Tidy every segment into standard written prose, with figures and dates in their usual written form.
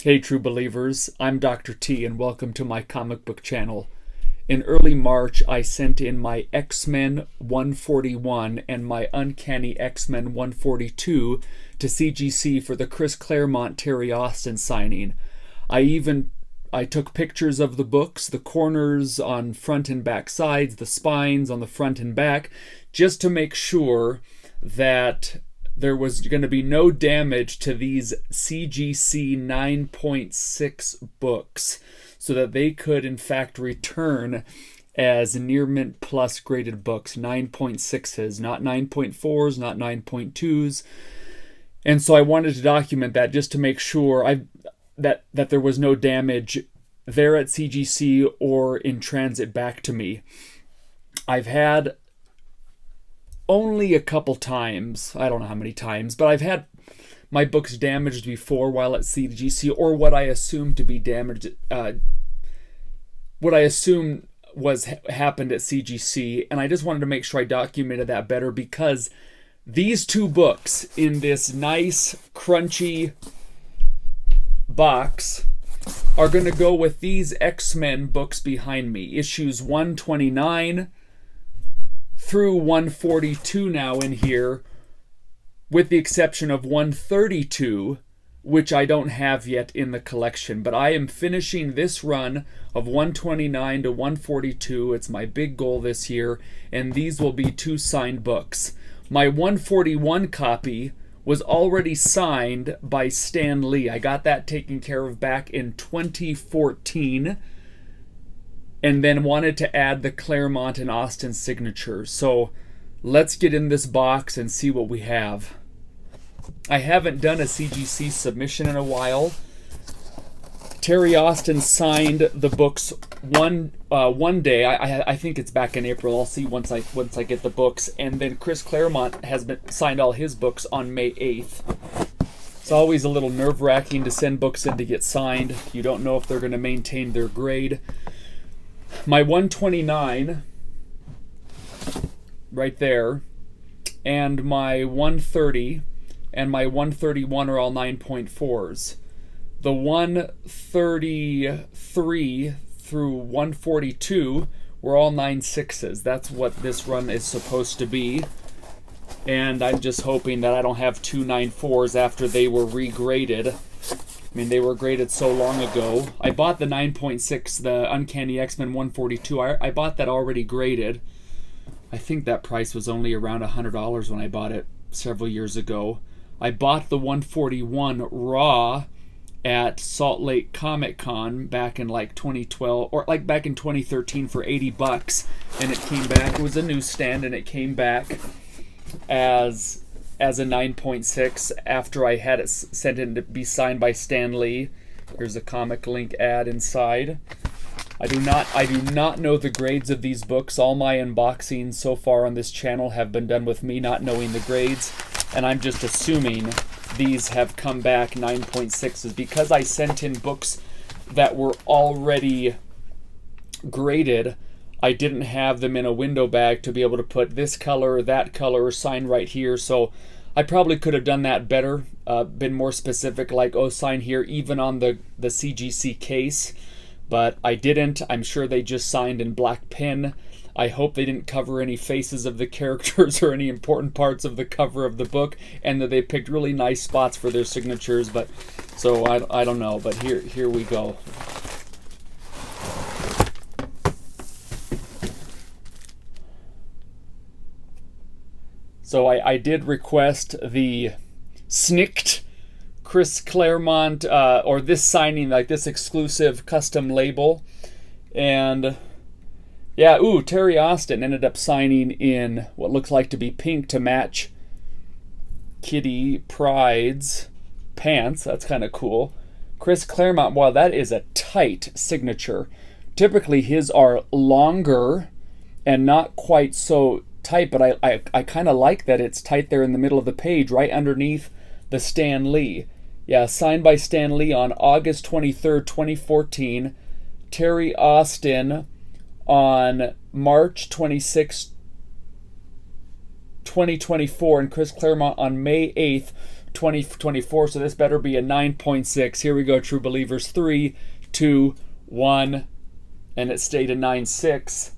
Hey true believers, I'm Dr. T and welcome to my comic book channel. In early March, I sent in my X-Men 141 and my Uncanny X-Men 142 to CGC for the Chris Claremont Terry Austin signing. I took pictures of the books, the corners on front and back sides, the spines on the front and back, just to make sure that there was going to be no damage to these CGC 9.6 books so that they could in fact return as near mint plus graded books, 9.6s, not 9.4s, not 9.2s. And so I wanted to document that just to make sure that there was no damage there at CGC or in transit back to me. I've had only a couple times, I don't know how many times, but I've had my books damaged before while at CGC, or what I assume to be damaged, what I assume happened at CGC, and I just wanted to make sure I documented that better because these two books in this nice, crunchy box are going to go with these X-Men books behind me, issues 129 through 142 now in here, with the exception of 132, which I don't have yet in the collection. But I am finishing this run of 129 to 142. It's my big goal this year, and these will be two signed books. My 141 copy was already signed by Stan Lee. I got that taken care of back in 2014. And then wanted to add the Claremont and Austin signatures. So let's get in this box and see what we have. I haven't done a CGC submission in a while. Terry Austin signed the books one day. I think it's back in April. I'll see once I get the books. And then Chris Claremont has signed all his books on May 8th. It's always a little nerve-wracking to send books in to get signed. You don't know if they're going to maintain their grade. My 129 right there, and my 130 and my 131 are all 9.4s. The 133 through 142 were all 9.6s. That's what this run is supposed to be. And I'm just hoping that I don't have two 9.4s after they were regraded. I mean, they were graded so long ago. I bought the 9.6, the Uncanny X-Men 142. I bought that already graded. I think that price was only around $100 when I bought it several years ago. I bought the 141 raw at Salt Lake Comic Con back in like 2012, or like back in 2013 for $80, and it came back. It was a newsstand, and it came back as a 9.6 after I had it sent in to be signed by Stan Lee. Here's a comic link ad inside. I do not know the grades of these books. All my unboxings so far on this channel have been done with me not knowing the grades, and I'm just assuming these have come back 9.6s because I sent in books that were already graded. I didn't have them in a window bag to be able to put this color, that color, sign right here. So I probably could have done that better, been more specific, like, oh, sign here, even on the CGC case. But I didn't. I'm sure they just signed in black pen. I hope they didn't cover any faces of the characters or any important parts of the cover of the book, and that they picked really nice spots for their signatures. But so I don't know. But here we go. So I did request the snicked Chris Claremont, or this signing, like this exclusive custom label. And yeah, Terry Austin ended up signing in what looks like to be pink to match Kitty Pryde's pants. That's kind of cool. Chris Claremont, wow, that is a tight signature. Typically his are longer and not quite so tight, but I kind of like that it's tight there in the middle of the page, right underneath the Stan Lee. Yeah, signed by Stan Lee on August 23rd, 2014. Terry Austin on March 26th, 2024, and Chris Claremont on May 8th 2024, so this better be a 9.6. Here we go, true believers. 3, 2, 1, and it stayed a 9.6.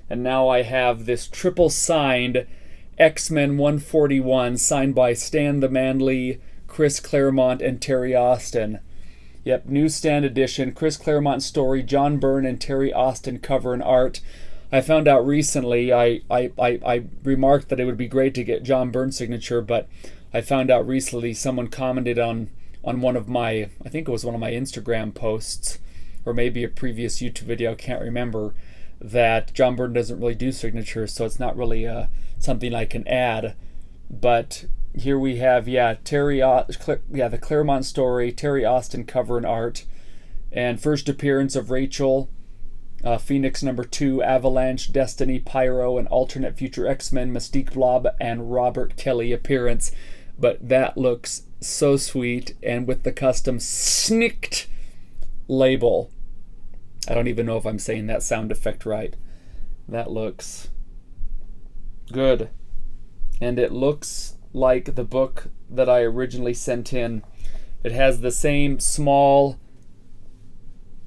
And now I have this triple signed X-Men 141 signed by Stan the Manly, Chris Claremont, and Terry Austin. Yep, newsstand edition, Chris Claremont story, John Byrne and Terry Austin cover and art. I found out recently, I remarked that it would be great to get John Byrne's signature, but I found out recently someone commented on one of my, I think it was one of my Instagram posts, or maybe a previous YouTube video, I can't remember, that John Byrne doesn't really do signatures, so it's not really something I can add. But here we have, the Claremont story, Terry Austin cover and art, and first appearance of Rachel, Phoenix #2, Avalanche, Destiny, Pyro, and alternate future X-Men, Mystique, Blob, and Robert Kelly appearance. But that looks so sweet, and with the custom snicked label. I don't even know if I'm saying that sound effect right. That looks good. And it looks like the book that I originally sent in. It has the same small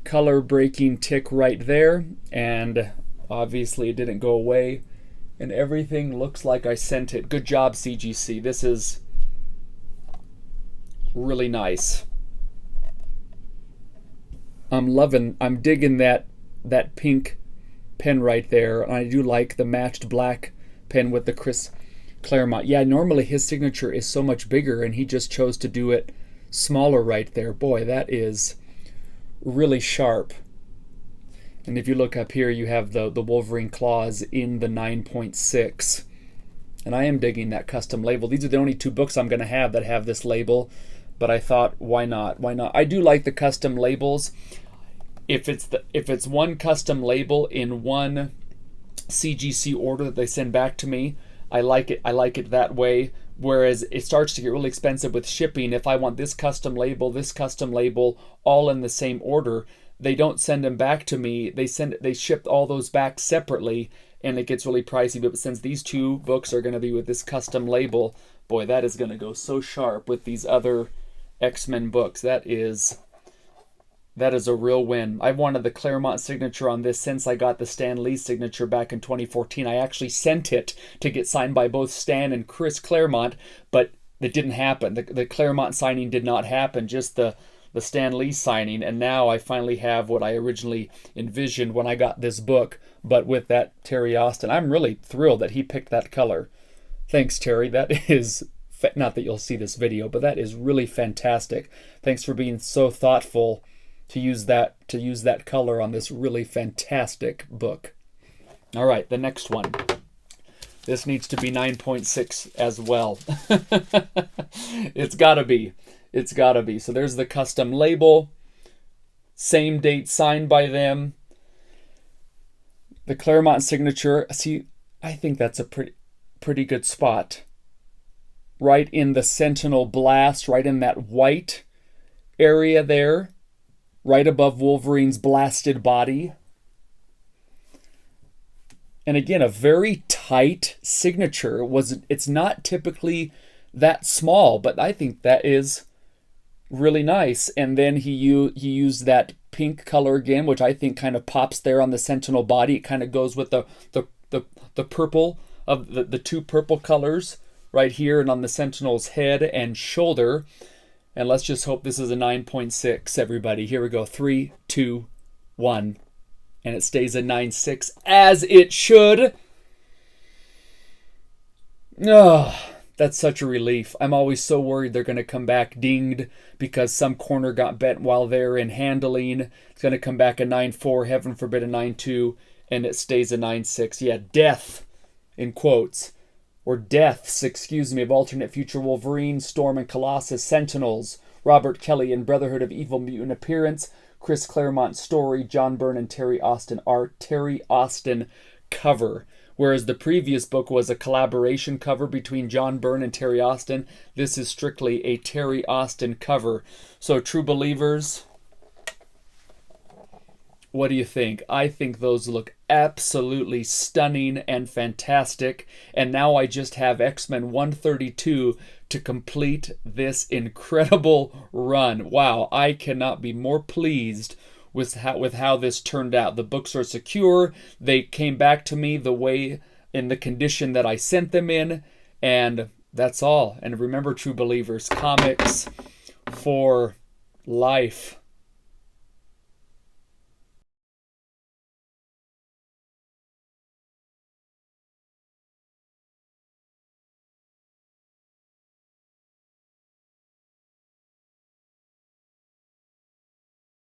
color breaking tick right there, and obviously it didn't go away, and everything looks like I sent it. Good job, CGC. This is really nice. I'm digging that pink pen right there, and I do like the matched black pen with the Chris Claremont. Yeah, normally his signature is so much bigger, and he just chose to do it smaller right there. Boy, that is really sharp. And if you look up here, you have the Wolverine claws in the 9.6. And I am digging that custom label. These are the only 2 books I'm going to have that have this label, but I thought, why not? Why not? I do like the custom labels. If it's one custom label in one CGC order that they send back to me, I like it. I like it that way. Whereas it starts to get really expensive with shipping. If I want this custom label, all in the same order, they don't send them back to me. They ship all those back separately, and it gets really pricey. But since these 2 books are going to be with this custom label, boy, that is going to go so sharp with these other X-Men books. That is a real win. I've wanted the Claremont signature on this since I got the Stan Lee signature back in 2014. I actually sent it to get signed by both Stan and Chris Claremont, but it didn't happen. The Claremont signing did not happen, just the Stan Lee signing, and now I finally have what I originally envisioned when I got this book, but with that Terry Austin. I'm really thrilled that he picked that color. Thanks, Terry. That is, not that you'll see this video, but that is really fantastic. Thanks for being so thoughtful to use that color on this really fantastic book. All right, the next one. This needs to be 9.6 as well. It's gotta be. It's gotta be. So there's the custom label. Same date signed by them. The Claremont signature. See, I think that's a pretty good spot. Right in the Sentinel blast, right in that white area there. Right above Wolverine's blasted body. And again, a very tight signature. It's not typically that small, but I think that is really nice. And then he used that pink color again, which I think kind of pops there on the Sentinel body. It kind of goes with the purple of the 2 purple colors right here and on the Sentinel's head and shoulder. And let's just hope this is a 9.6, everybody. Here we go. 3, 2, 1. And it stays a 9.6, as it should. Oh, that's such a relief. I'm always so worried they're going to come back dinged because some corner got bent while they're in handling. It's going to come back a 9.4, heaven forbid a 9.2, and it stays a 9.6. Yeah, death, in quotes. Or deaths, of alternate future Wolverine, Storm and Colossus, Sentinels, Robert Kelly and Brotherhood of Evil Mutant appearance, Chris Claremont story, John Byrne and Terry Austin art, Terry Austin cover. Whereas the previous book was a collaboration cover between John Byrne and Terry Austin, this is strictly a Terry Austin cover. So true believers, what do you think? I think those look absolutely stunning and fantastic. And now I just have X-Men 132 to complete this incredible run. Wow, I cannot be more pleased with how this turned out. The books are secure. They came back to me the way, in the condition that I sent them in, and that's all. And remember, true believers, comics for life.